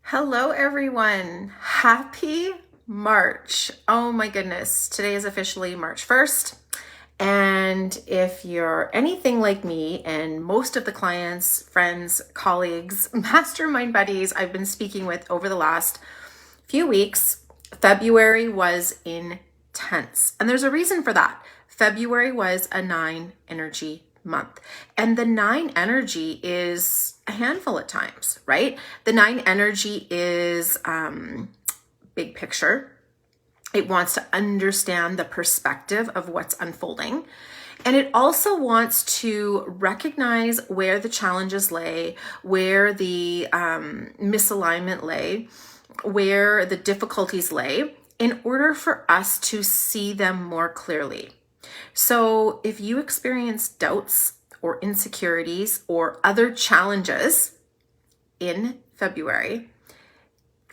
Hello, everyone. Happy March. Oh my goodness. Today is officially March 1st. And if you're anything like me and most of the clients, friends, colleagues, mastermind buddies I've been speaking with over the last few weeks, February was intense. And there's a reason for that. February was a 9 energy month. And the 9 energy is a handful at times, right? The 9 energy is big picture. It wants to understand the perspective of what's unfolding. And it also wants to recognize where the challenges lay, where the misalignment lay, where the difficulties lay, in order for us to see them more clearly. So if you experience doubts or insecurities or other challenges in February,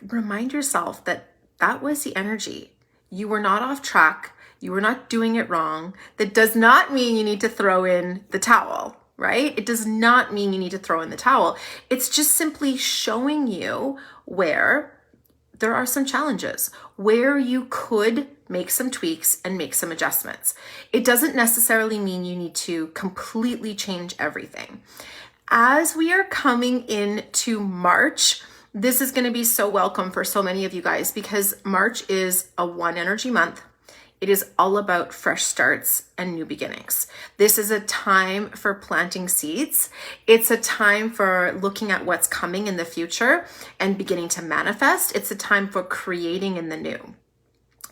remind yourself that that was the energy. You were not off track. You were not doing it wrong. That does not mean you need to throw in the towel, right? It does not mean you need to throw in the towel. It's just simply showing you where there are some challenges, where you could make some tweaks and make some adjustments. It doesn't necessarily mean you need to completely change everything. As we are coming into March, this is going to be so welcome for so many of you guys because March is a 1 energy month. It is all about fresh starts and new beginnings. This is a time for planting seeds. It's a time for looking at what's coming in the future and beginning to manifest. It's a time for creating in the new.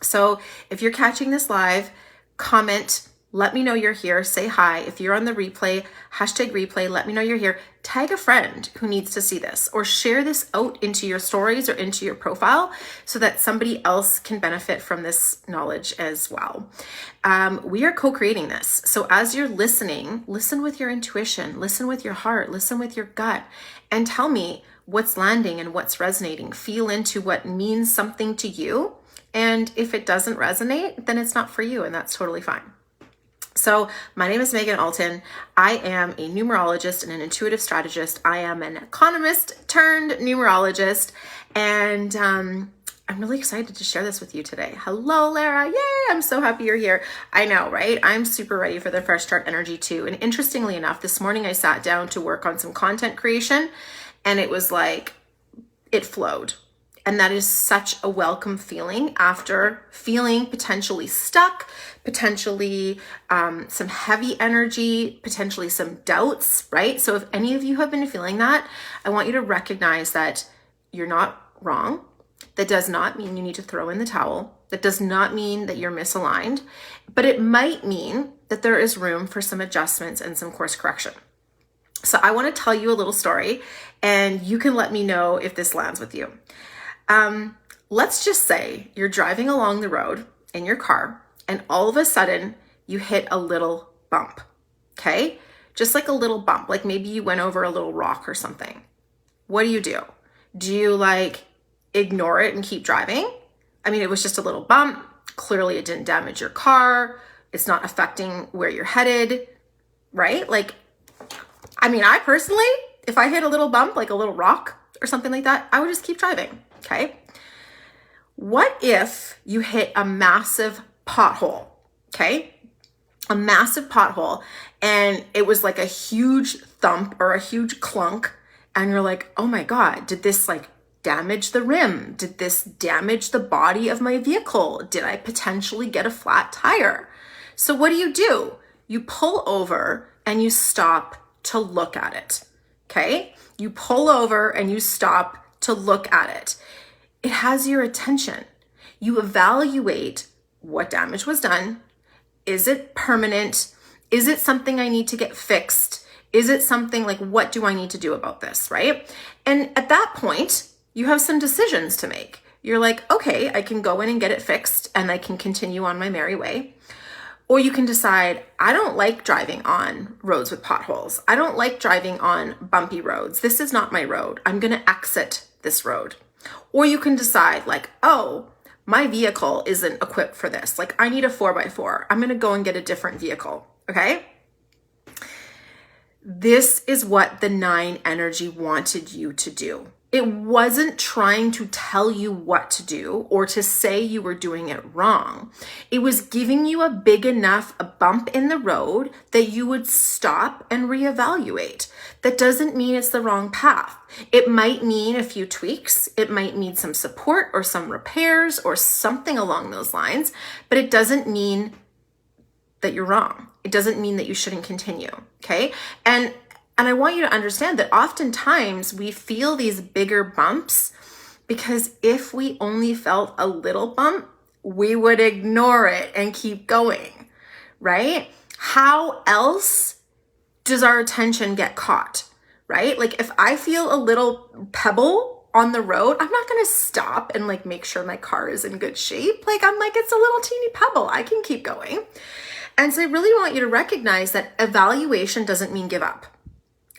So if you're catching this live, comment, let me know you're here, say hi. If you're on the replay, #replay, let me know you're here. Tag a friend who needs to see this or share this out into your stories or into your profile so that somebody else can benefit from this knowledge as well. We are co-creating this. So as you're listening, listen with your intuition, listen with your heart, listen with your gut, and tell me what's landing and what's resonating. Feel into what means something to you. And if it doesn't resonate, then it's not for you, and that's totally fine. So my name is Megan Alton. I am a numerologist and an intuitive strategist. I am an economist turned numerologist, and I'm really excited to share this with you today. Hello, Lara. Yay, I'm so happy you're here. I know, right? I'm super ready for the fresh start energy too. And interestingly enough, this morning I sat down to work on some content creation, and it was like, it flowed. And that is such a welcome feeling after feeling potentially stuck, potentially some heavy energy, potentially some doubts, right? So if any of you have been feeling that, I want you to recognize that you're not wrong. That does not mean you need to throw in the towel. That does not mean that you're misaligned, but it might mean that there is room for some adjustments and some course correction. So I want to tell you a little story, and you can let me know if this lands with you. Let's just say you're driving along the road in your car and all of a sudden you hit a little bump, okay? Just like a little bump, like maybe you went over a little rock or something. What do? Do you like ignore it and keep driving? I mean, it was just a little bump. Clearly it didn't damage your car. It's not affecting where you're headed, right? Like, I mean, I personally, if I hit a little bump, like a little rock or something like that, I would just keep driving. Okay. What if you hit a massive pothole? Okay. A massive pothole, and it was like a huge thump or a huge clunk. And you're like, oh my God, did this like damage the rim? Did this damage the body of my vehicle? Did I potentially get a flat tire? So what do? You pull over and you stop to look at it. Okay. You pull over and you stop to look at it. It has your attention. You evaluate what damage was done. Is it permanent? Is it something I need to get fixed? Is it something like, what do I need to do about this, right? And at that point, you have some decisions to make. You're like, okay, I can go in and get it fixed and I can continue on my merry way. Or you can decide, I don't like driving on roads with potholes. I don't like driving on bumpy roads. This is not my road. I'm going to exit this road. Or you can decide like, oh, my vehicle isn't equipped for this. Like I need a 4x4. I'm going to go and get a different vehicle. Okay. This is what the 9 energy wanted you to do. It wasn't trying to tell you what to do or to say you were doing it wrong. It was giving you a big enough bump in the road that you would stop and reevaluate. That doesn't mean it's the wrong path. It might mean a few tweaks. It might need some support or some repairs or something along those lines, but it doesn't mean that you're wrong. It doesn't mean that you shouldn't continue, okay? And I want you to understand that oftentimes we feel these bigger bumps because if we only felt a little bump, we would ignore it and keep going, right? How else does our attention get caught, right? Like if I feel a little pebble on the road, I'm not going to stop and like make sure my car is in good shape. Like I'm like, it's a little teeny pebble. I can keep going. And so I really want you to recognize that evaluation doesn't mean give up.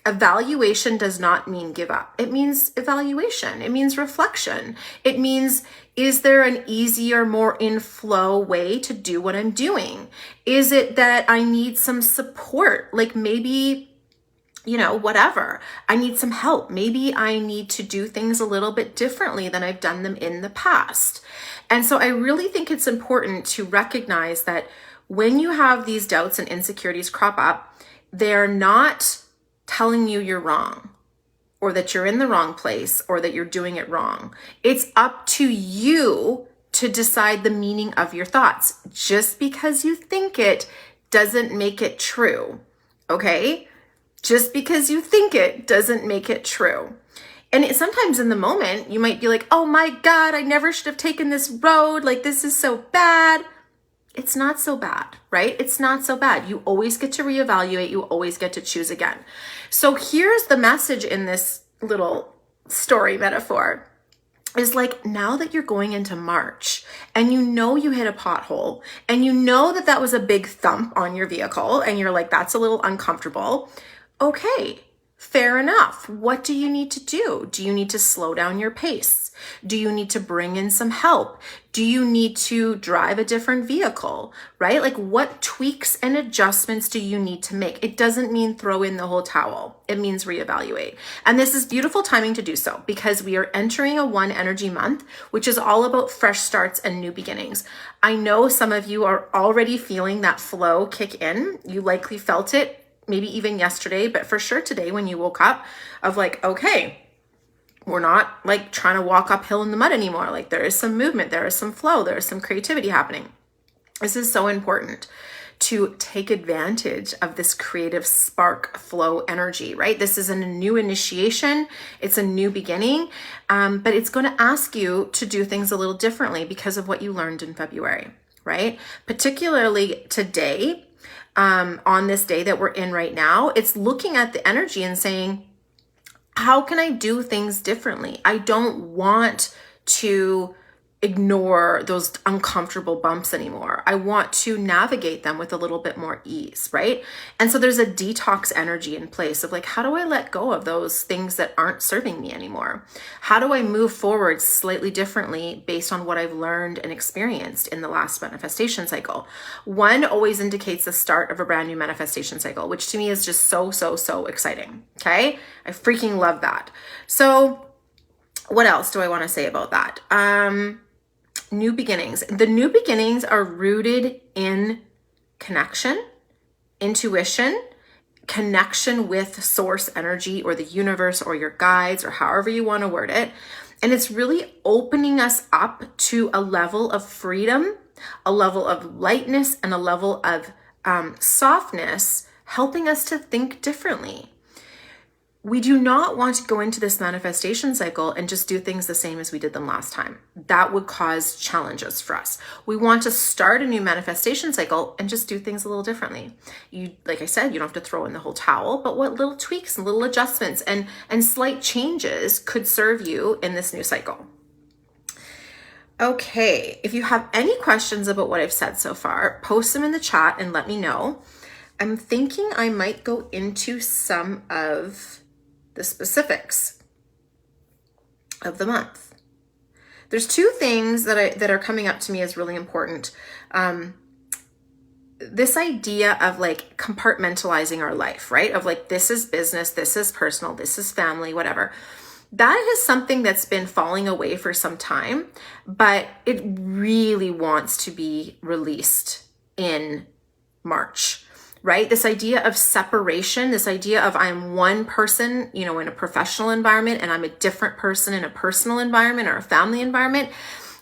Evaluation does not mean give up. It means evaluation. It means reflection. It means, is there an easier, more in flow way to do what I'm doing? Is it that I need some support? Like maybe, whatever. I need some help. Maybe I need to do things a little bit differently than I've done them in the past. And so I really think it's important to recognize that when you have these doubts and insecurities crop up, they're not telling you you're wrong or that you're in the wrong place or that you're doing it wrong. It's up to you to decide the meaning of your thoughts. Just because you think it doesn't make it true, okay? Just because you think it doesn't make it true. And sometimes in the moment, you might be like, oh my God, I never should have taken this road. Like, this is so bad. It's not so bad, right? It's not so bad. You always get to reevaluate. You always get to choose again. So here's the message in this little story metaphor is like, now that you're going into March and you know you hit a pothole and you know that that was a big thump on your vehicle and you're like, that's a little uncomfortable. Okay, fair enough. What do you need to do? Do you need to slow down your pace? Do you need to bring in some help? Do you need to drive a different vehicle, right? Like what tweaks and adjustments do you need to make? It doesn't mean throw in the whole towel. It means reevaluate. And this is beautiful timing to do so because we are entering a 1 energy month, which is all about fresh starts and new beginnings. I know some of you are already feeling that flow kick in. You likely felt it maybe even yesterday, but for sure today when you woke up of like, okay, we're not like trying to walk uphill in the mud anymore. Like there is some movement, there is some flow, there is some creativity happening. This is so important to take advantage of this creative spark flow energy, right? This is a new initiation. It's a new beginning, but it's going to ask you to do things a little differently because of what you learned in February, right? Particularly today, on this day that we're in right now, it's looking at the energy and saying, how can I do things differently? I don't want to ignore those uncomfortable bumps anymore. I want to navigate them with a little bit more ease, right? And so there's a detox energy in place of like, how do I let go of those things that aren't serving me anymore? How do I move forward slightly differently based on what I've learned and experienced in the last manifestation cycle? 1 always indicates the start of a brand new manifestation cycle, which to me is just so, so, so exciting, okay? I freaking love that. So what else do I want to say about that? New beginnings. The new beginnings are rooted in connection, intuition, connection with source energy or the universe or your guides or however you want to word it. And it's really opening us up to a level of freedom, a level of lightness, and a level of softness, helping us to think differently. We do not want to go into this manifestation cycle and just do things the same as we did them last time. That would cause challenges for us. We want to start a new manifestation cycle and just do things a little differently. You, like I said, you don't have to throw in the whole towel, but what little tweaks and little adjustments and slight changes could serve you in this new cycle? Okay, if you have any questions about what I've said so far, post them in the chat and let me know. I'm thinking I might go into some of the specifics of the month. There's 2 things that are coming up to me as really important. this idea of like compartmentalizing our life, right? Of like, this is business, this is personal, this is family, whatever. That is something that's been falling away for some time, but it really wants to be released in March, right? This idea of separation, this idea of I'm one person, you know, in a professional environment and I'm a different person in a personal environment or a family environment.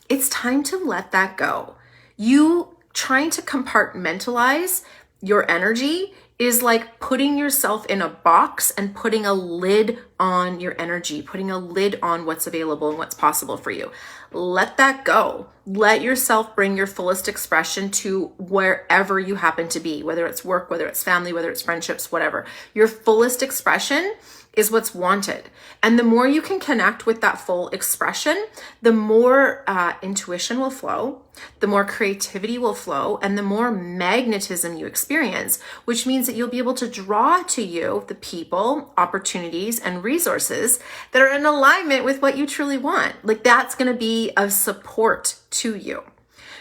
It's time to let that go. You trying to compartmentalize your energy is like putting yourself in a box and putting a lid on your energy, putting a lid on what's available and what's possible for you. Let that go. Let yourself bring your fullest expression to wherever you happen to be, whether it's work, whether it's family, whether it's friendships, whatever. Your fullest expression is what's wanted. And the more you can connect with that full expression, the more intuition will flow, the more creativity will flow, and the more magnetism you experience, which means that you'll be able to draw to you the people, opportunities, and resources that are in alignment with what you truly want. Like that's going to be of support to you.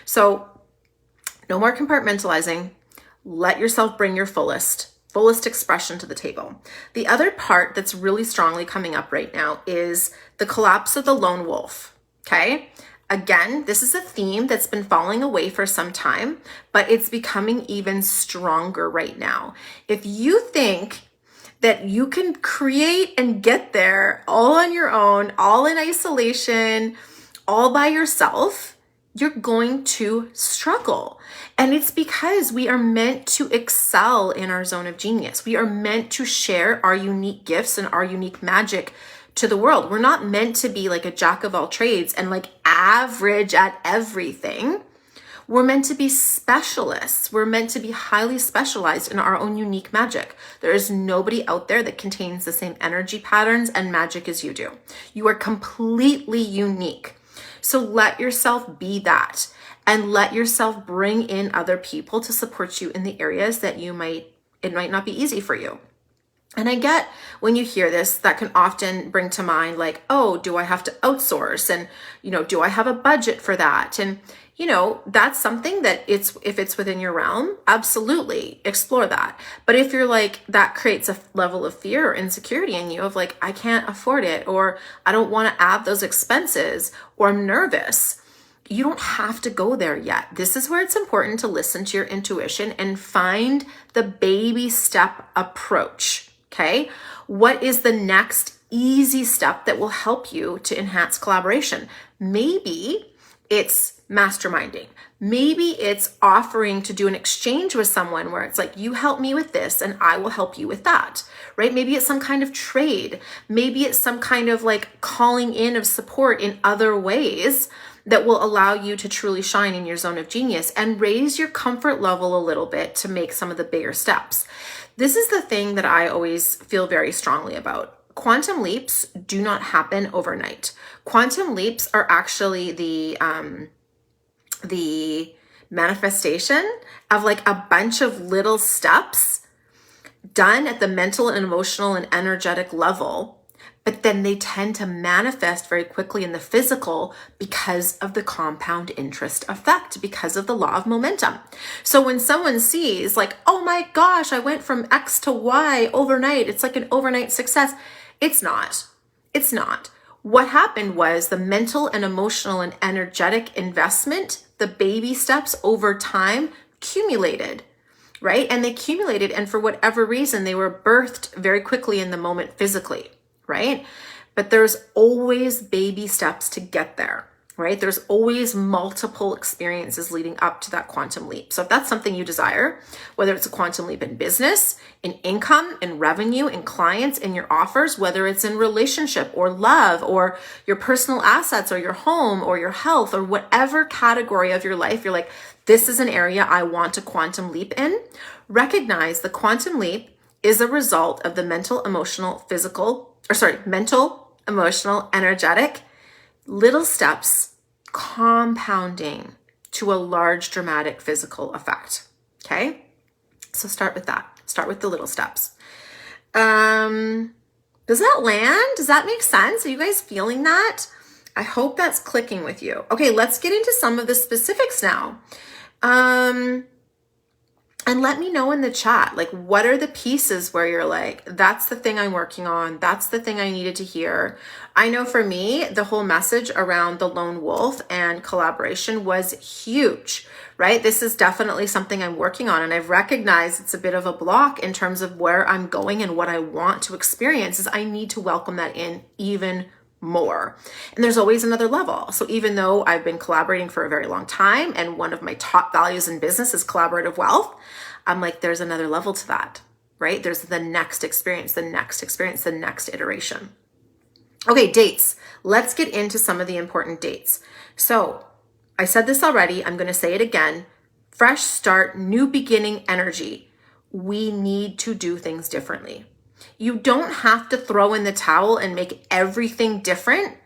So no more compartmentalizing. Let yourself bring your fullest expression to the table. The other part that's really strongly coming up right now is the collapse of the lone wolf. Okay. Again, this is a theme that's been falling away for some time, but it's becoming even stronger right now. If you think that you can create and get there all on your own, all in isolation, all by yourself, you're going to struggle. And it's because we are meant to excel in our zone of genius. We are meant to share our unique gifts and our unique magic to the world. We're not meant to be like a jack of all trades and like average at everything. We're meant to be specialists. We're meant to be highly specialized in our own unique magic. There is nobody out there that contains the same energy patterns and magic as you do. You are completely unique. So let yourself be that and let yourself bring in other people to support you in the areas that it might not be easy for you. And I get when you hear this, that can often bring to mind like, oh, do I have to outsource? And, you know, do I have a budget for that? And, you know, that's something that if it's within your realm, absolutely explore that. But if you're like, that creates a level of fear or insecurity in you of like, I can't afford it, or I don't want to add those expenses, or I'm nervous, you don't have to go there yet. This is where it's important to listen to your intuition and find the baby step approach. Okay. What is the next easy step that will help you to enhance collaboration? Maybe it's masterminding. Maybe it's offering to do an exchange with someone where it's like, you help me with this and I will help you with that, right? Maybe it's some kind of trade. Maybe it's some kind of like calling in of support in other ways that will allow you to truly shine in your zone of genius and raise your comfort level a little bit to make some of the bigger steps. This is the thing that I always feel very strongly about. Quantum leaps do not happen overnight. Quantum leaps are actually the manifestation of like a bunch of little steps done at the mental and emotional and energetic level, but then they tend to manifest very quickly in the physical because of the compound interest effect, because of the law of momentum. So when someone sees like, oh my gosh, I went from X to Y overnight, it's like an overnight success. It's not. It's not. What happened was the mental and emotional and energetic investment, the baby steps over time accumulated, right? And they accumulated, and for whatever reason, they were birthed very quickly in the moment physically, right? But there's always baby steps to get there, right? There's always multiple experiences leading up to that quantum leap. So if that's something you desire, whether it's a quantum leap in business, in income, in revenue, in clients, in your offers, whether it's in relationship or love or your personal assets or your home or your health or whatever category of your life, you're like, this is an area I want to quantum leap in. Recognize the quantum leap is a result of the mental, emotional, energetic, little steps compounding to a large dramatic physical effect. Okay. So start with that. Start with the little steps. Does that land? Does that make sense? Are you guys feeling that? I hope that's clicking with you. Okay. Let's get into some of the specifics now. And let me know in the chat, like, what are the pieces where you're like, that's the thing I'm working on. That's the thing I needed to hear. I know for me, the whole message around the lone wolf and collaboration was huge, right? This is definitely something I'm working on. And I've recognized it's a bit of a block in terms of where I'm going and what I want to experience is I need to welcome that in even more. And there's always another level. So even though I've been collaborating for a very long time and one of my top values in business is collaborative wealth, I'm like, there's another level to that, right? There's the next experience, the next experience, the next iteration. Okay, dates. Let's get into some of the important dates. So I said this already. I'm going to say it again. Fresh start, new beginning energy. We need to do things differently. You don't have to throw in the towel and make everything different,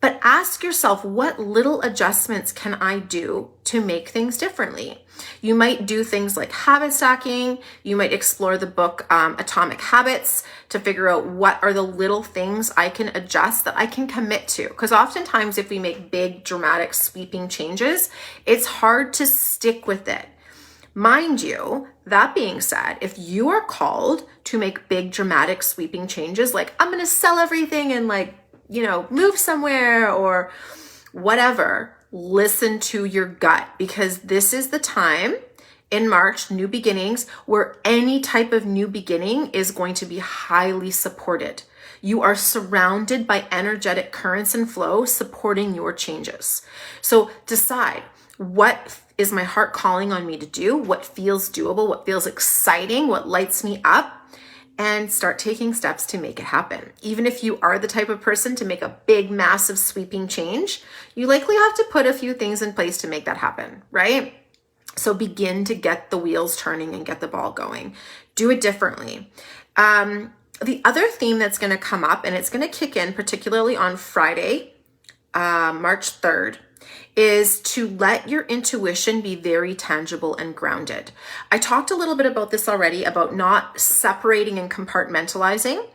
but ask yourself, what little adjustments can I do to make things differently? You might do things like habit stacking. You might explore the book Atomic Habits to figure out what are the little things I can adjust that I can commit to. Because oftentimes if we make big, dramatic, sweeping changes, it's hard to stick with it. Mind you, that being said, if you are called to make big, dramatic, sweeping changes, like I'm going to sell everything and move somewhere or whatever, listen to your gut, because this is the time in March, new beginnings, where any type of new beginning is going to be highly supported. You are surrounded by energetic currents and flow supporting your changes. So decide, what is my heart calling on me to do? What feels doable? What feels exciting? What lights me up? And start taking steps to make it happen. Even if you are the type of person to make a big, massive, sweeping change, you likely have to put a few things in place to make that happen, right? So begin to get the wheels turning and get the ball going. Do it differently. The other theme that's going to come up, and it's going to kick in particularly on Friday, March 3rd, is to let your intuition be very tangible and grounded. I talked a little bit about this already, about not separating and compartmentalizing.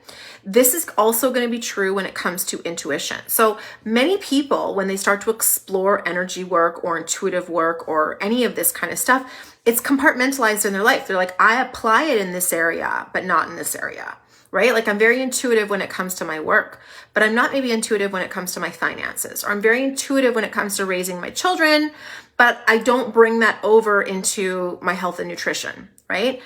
This is also going to be true when it comes to intuition. So many people, when they start to explore energy work or intuitive work or any of this kind of stuff, it's compartmentalized in their life. They're like, I apply it in this area, but not in this area. Right? Like I'm very intuitive when it comes to my work, but I'm not maybe intuitive when it comes to my finances, or I'm very intuitive when it comes to raising my children, but I don't bring that over into my health and nutrition, right?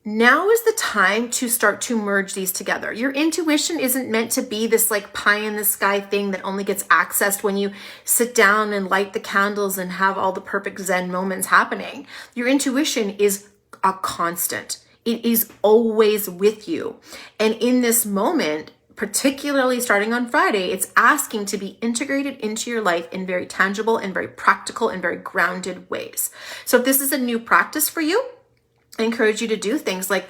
Now is the time to start to merge these together. Your intuition isn't meant to be this like pie in the sky thing that only gets accessed when you sit down and light the candles and have all the perfect Zen moments happening. Your intuition is a constant. It is always with you. And in this moment, particularly starting on Friday, it's asking to be integrated into your life in very tangible and very practical and very grounded ways. So if this is a new practice for you, I encourage you to do things like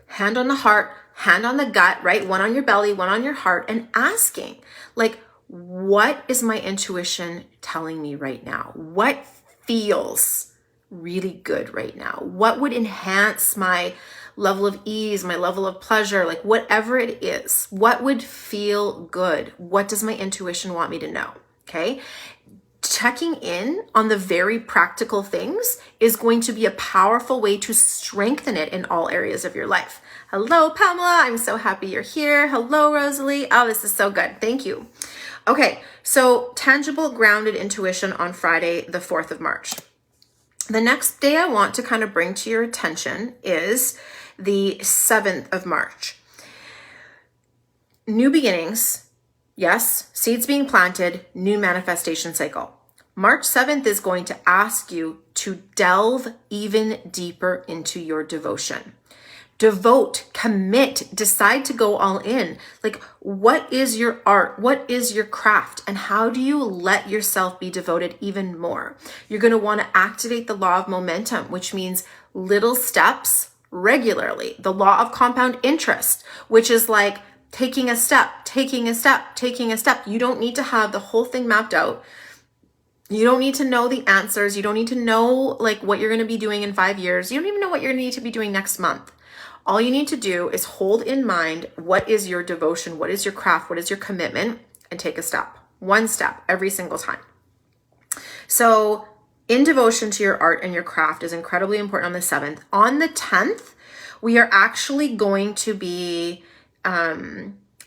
hand on the heart, hand on the gut, right? One on your belly, one on your heart, and asking, like, what is my intuition telling me right now? What feels really good right now? What would enhance my level of ease, my level of pleasure, like whatever it is, what would feel good? What does my intuition want me to know? Okay. Checking in on the very practical things is going to be a powerful way to strengthen it in all areas of your life. Hello, Pamela. I'm so happy you're here. Hello, Rosalie. Oh, this is so good. Thank you. Okay. So tangible, grounded intuition on Friday, the 4th of March. The next day I want to kind of bring to your attention is the 7th of March. New beginnings, yes, seeds being planted, new manifestation cycle. March 7th is going to ask you to delve even deeper into your devotion. Devote, commit, decide to go all in. Like, what is your art? What is your craft? And how do you let yourself be devoted even more? You're going to want to activate the law of momentum, which means little steps regularly. The law of compound interest, which is like taking a step, taking a step, taking a step. You don't need to have the whole thing mapped out. You don't need to know the answers. You don't need to know like what you're going to be doing in 5 years. You don't even know what you're going to need to be doing next month. All you need to do is hold in mind, what is your devotion? What is your craft? What is your commitment? And take a step, one step every single time. So in devotion to your art and your craft is incredibly important on the 7th. On the 10th, we are actually going to be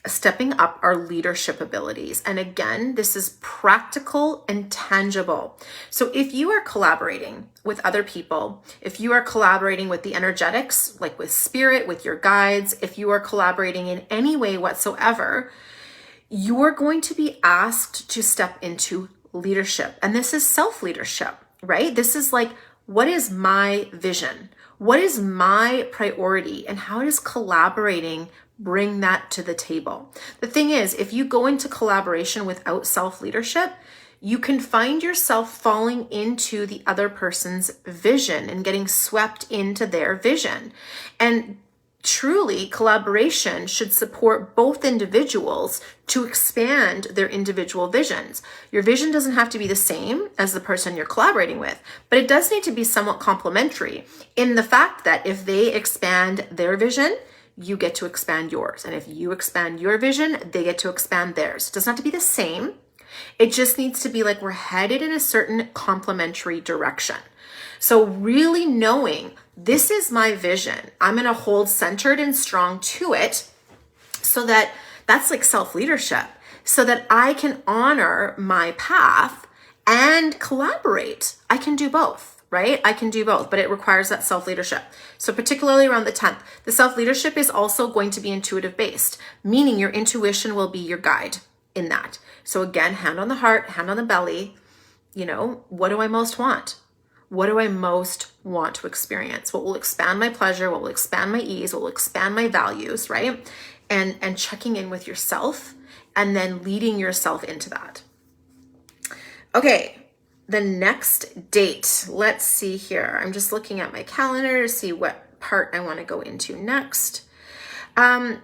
stepping up our leadership abilities. And again, this is practical and tangible. So if you are collaborating with other people, if you are collaborating with the energetics, like with spirit, with your guides, if you are collaborating in any way whatsoever, you are going to be asked to step into leadership. And this is self-leadership, right? This is like, what is my vision? What is my priority? And how does collaborating bring that to the table? The thing is, if you go into collaboration without self-leadership, you can find yourself falling into the other person's vision and getting swept into their vision. And truly, collaboration should support both individuals to expand their individual visions. Your vision doesn't have to be the same as the person you're collaborating with, but it does need to be somewhat complementary in the fact that if they expand their vision, you get to expand yours. And if you expand your vision, they get to expand theirs. It doesn't have to be the same. It just needs to be like we're headed in a certain complementary direction. So really knowing this is my vision, I'm going to hold centered and strong to it, so that's like self-leadership, so that I can honor my path and collaborate. I can do both. Right? I can do both, but it requires that self-leadership. So particularly around the 10th, the self-leadership is also going to be intuitive based, meaning your intuition will be your guide in that. So again, hand on the heart, hand on the belly, what do I most want? What do I most want to experience? What will expand my pleasure? What will expand my ease? What will expand my values, right? And checking in with yourself and then leading yourself into that. Okay. The next date, let's see here. I'm just looking at my calendar to see what part I want to go into next. Even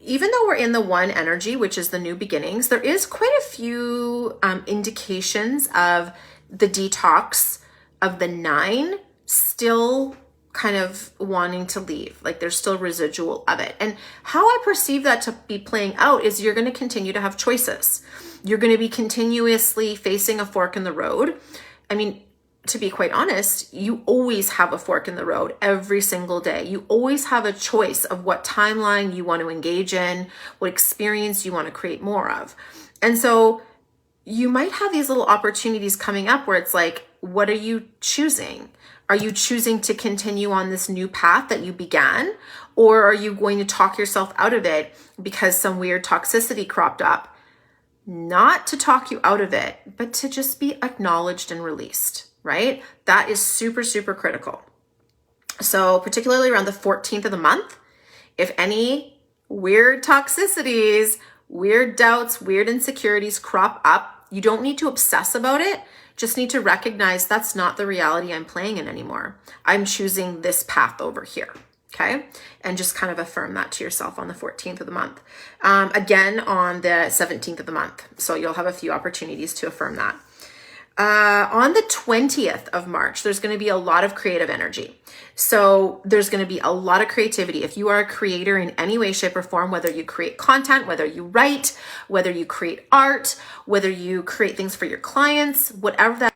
though we're in the 1 energy, which is the new beginnings, there is quite a few indications of the detox of the 9 still kind of wanting to leave. Like there's still residual of it. And how I perceive that to be playing out is you're going to continue to have choices. You're going to be continuously facing a fork in the road. I mean, to be quite honest, you always have a fork in the road every single day. You always have a choice of what timeline you want to engage in, what experience you want to create more of. And so you might have these little opportunities coming up where it's like, what are you choosing? Are you choosing to continue on this new path that you began? Or are you going to talk yourself out of it because some weird toxicity cropped up? Not to talk you out of it, but to just be acknowledged and released, right? That is super, super critical. So particularly around the 14th of the month, if any weird toxicities, weird doubts, weird insecurities crop up, you don't need to obsess about it. Just need to recognize that's not the reality I'm playing in anymore. I'm choosing this path over here. Okay. And just kind of affirm that to yourself on the 14th of the month. Again, on the 17th of the month. So you'll have a few opportunities to affirm that. On the 20th of March, there's going to be a lot of creative energy. So there's going to be a lot of creativity. If you are a creator in any way, shape, or form, whether you create content, whether you write, whether you create art, whether you create things for your clients, whatever that,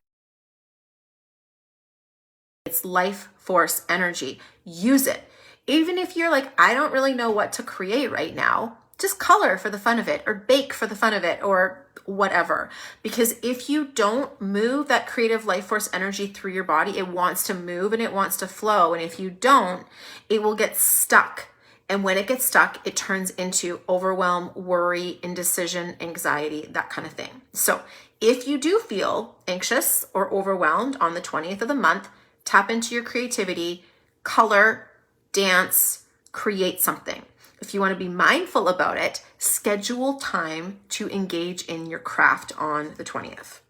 it's life force energy. Use it. Even if you're like, I don't really know what to create right now, just color for the fun of it, or bake for the fun of it, or whatever. Because if you don't move that creative life force energy through your body, it wants to move and it wants to flow. And if you don't, it will get stuck. And when it gets stuck, it turns into overwhelm, worry, indecision, anxiety, that kind of thing. So if you do feel anxious or overwhelmed on the 20th of the month, tap into your creativity, color, dance, create something. If you want to be mindful about it, schedule time to engage in your craft on the 20th.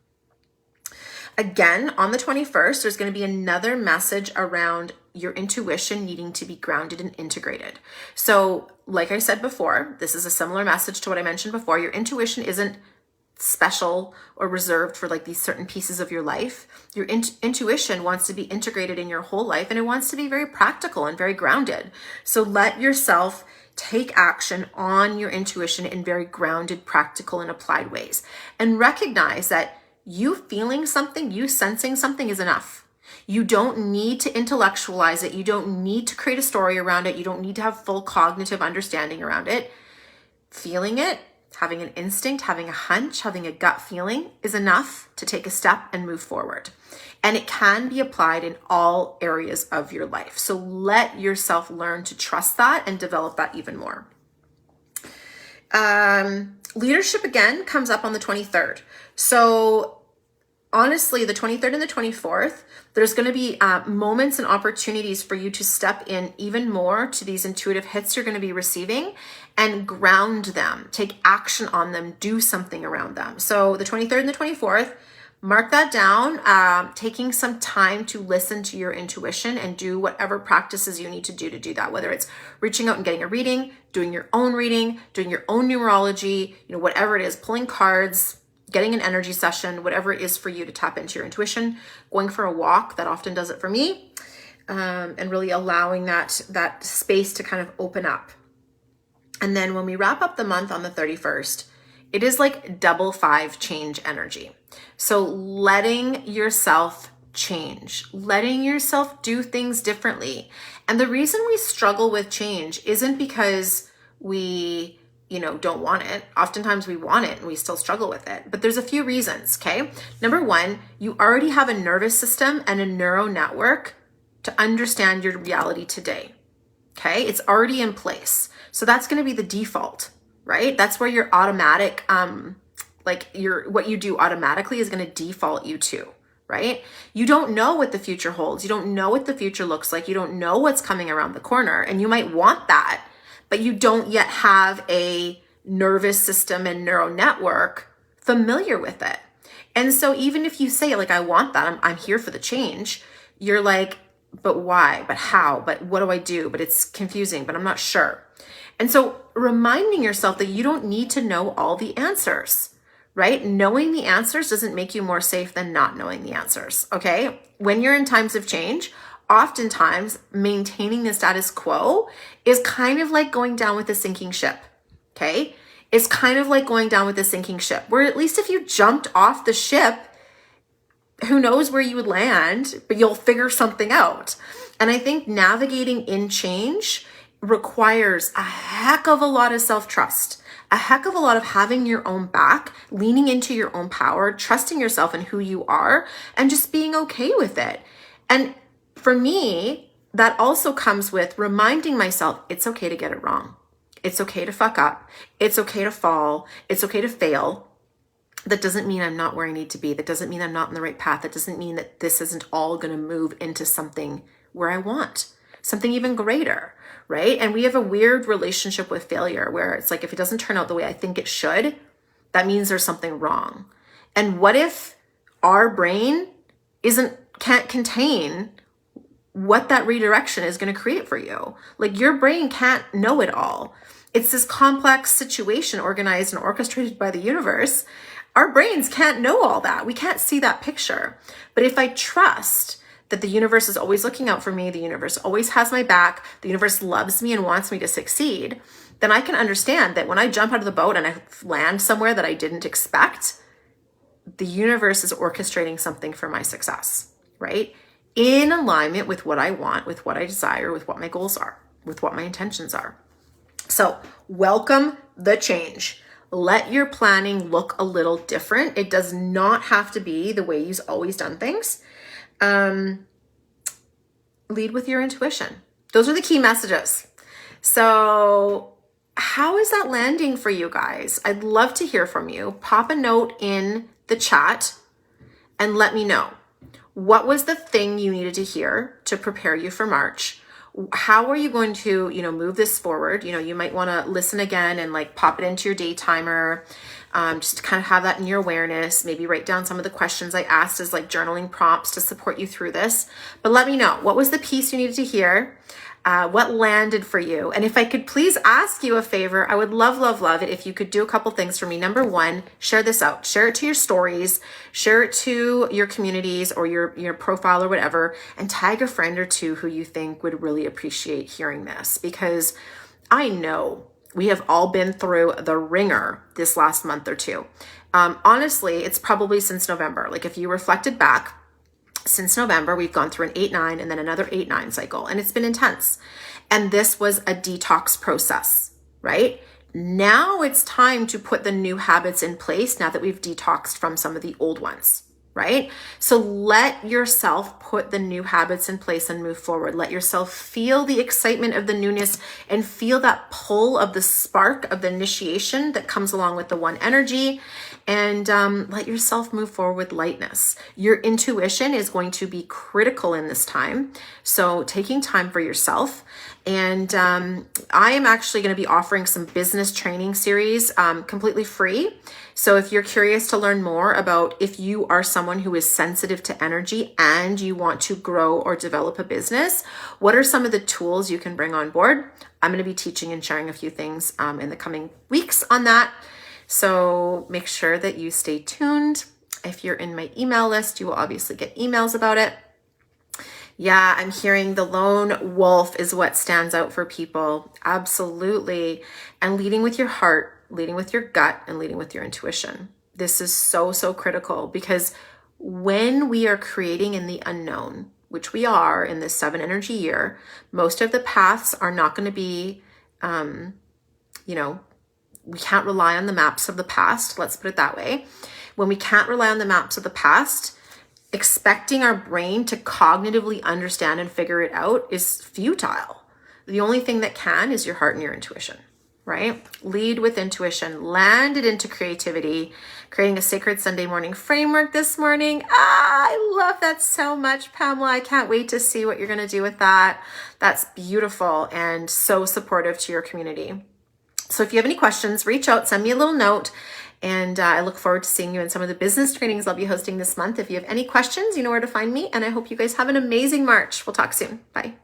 Again, on the 21st, there's going to be another message around your intuition needing to be grounded and integrated. So, like I said before, this is a similar message to what I mentioned before. Your intuition isn't special or reserved for like these certain pieces of your life. Your intuition wants to be integrated in your whole life, and it wants to be very practical and very grounded. So let yourself take action on your intuition in very grounded, practical, and applied ways. And recognize that you feeling something, you sensing something is enough. You don't need to intellectualize it. You don't need to create a story around it. You don't need to have full cognitive understanding around it. Feeling it, having an instinct, having a hunch, having a gut feeling is enough to take a step and move forward. And it can be applied in all areas of your life. So let yourself learn to trust that and develop that even more. Leadership again comes up on the 23rd. So honestly, the 23rd and the 24th, there's going to be moments and opportunities for you to step in even more to these intuitive hits you're going to be receiving and ground them, take action on them, do something around them. So the 23rd and the 24th, mark that down, taking some time to listen to your intuition and do whatever practices you need to do that, whether it's reaching out and getting a reading, doing your own numerology, whatever it is, pulling cards, getting an energy session, whatever it is for you to tap into your intuition, going for a walk, that often does it for me, and really allowing that space to kind of open up. And then when we wrap up the month on the 31st, it is like double 5 change energy. So letting yourself change, letting yourself do things differently. And the reason we struggle with change isn't because we don't want it. Oftentimes we want it and we still struggle with it. But there's a few reasons, okay? Number one, you already have a nervous system and a neural network to understand your reality today, okay? It's already in place. So that's going to be the default, right? That's where your automatic, what you do automatically is going to default you to, right? You don't know what the future holds. You don't know what the future looks like. You don't know what's coming around the corner, and you might want that, but you don't yet have a nervous system and neural network familiar with it. And so even if you say like, I want that, I'm here for the change, you're like, but why? But how? But what do I do? But it's confusing, but I'm not sure. And so reminding yourself that you don't need to know all the answers, right? Knowing the answers doesn't make you more safe than not knowing the answers, okay? When you're in times of change, oftentimes maintaining the status quo is kind of like going down with a sinking ship, okay? It's kind of like going down with a sinking ship, where at least if you jumped off the ship, who knows where you would land, but you'll figure something out. And I think navigating in change requires a heck of a lot of self-trust, a heck of a lot of having your own back, leaning into your own power, trusting yourself and who you are, and just being okay with it. And for me, that also comes with reminding myself it's okay to get it wrong. It's okay to fuck up. It's okay to fall. It's okay to fail. That doesn't mean I'm not where I need to be. That doesn't mean I'm not in the right path. That doesn't mean that this isn't all going to move into something where I want, something even greater, right? And we have a weird relationship with failure where it's like, if it doesn't turn out the way I think it should, that means there's something wrong. And what if our brain can't contain what that redirection is going to create for you? Like, your brain can't know it all. It's this complex situation organized and orchestrated by the universe. Our brains can't know all that. We can't see that picture. But if I trust that the universe is always looking out for me, the universe always has my back, the universe loves me and wants me to succeed, then I can understand that when I jump out of the boat and I land somewhere that I didn't expect, the universe is orchestrating something for my success, right? In alignment with what I want, with what I desire, with what my goals are, with what my intentions are. So welcome the change. Let your planning look a little different. It does not have to be the way you've always done things. Lead with your intuition. Those are the key messages. So how is that landing for you guys? I'd love to hear from you. Pop a note in the chat and let me know. What was the thing you needed to hear to prepare you for March? How are you going to, move this forward? You might want to listen again and like pop it into your day timer, just to kind of have that in your awareness. Maybe write down some of the questions I asked as like journaling prompts to support you through this. But let me know, what was the piece you needed to hear? What landed for you? And if I could please ask you a favor, I would love, love, love it if you could do a couple things for me. Number one, share this out. Share it to your stories, share it to your communities or your profile or whatever, and tag a friend or two who you think would really appreciate hearing this, because I know we have all been through the ringer this last month or two. Honestly, it's probably since November. Like if you reflected back, since November, we've gone through an 8-9 and then another 8-9 cycle, and it's been intense. And this was a detox process, right? Now it's time to put the new habits in place now that we've detoxed from some of the old ones, right? So let yourself put the new habits in place and move forward. Let yourself feel the excitement of the newness and feel that pull of the spark of the initiation that comes along with the one energy, and let yourself move forward with lightness. Your intuition is going to be critical in this time. So taking time for yourself. And I am actually going to be offering some business training series completely free. So if you're curious to learn more about if you are someone who is sensitive to energy and you want to grow or develop a business, what are some of the tools you can bring on board? I'm going to be teaching and sharing a few things in the coming weeks on that. So make sure that you stay tuned. If you're in my email list, you will obviously get emails about it. Yeah, I'm hearing the lone wolf is what stands out for people. Absolutely. And leading with your heart, leading with your gut, and leading with your intuition. This is so, so critical, because when we are creating in the unknown, which we are in this 7 energy year, most of the paths are not going to be, we can't rely on the maps of the past. Let's put it that way. When we can't rely on the maps of the past, expecting our brain to cognitively understand and figure it out is futile. The only thing that can is your heart and your intuition, right? Lead with intuition, land it into creativity, creating a sacred Sunday morning framework this morning. I love that so much, Pamela. I can't wait to see what you're going to do with that. That's beautiful and so supportive to your community. So if you have any questions, reach out, send me a little note. And I look forward to seeing you in some of the business trainings I'll be hosting this month. If you have any questions, you know where to find me. And I hope you guys have an amazing March. We'll talk soon. Bye.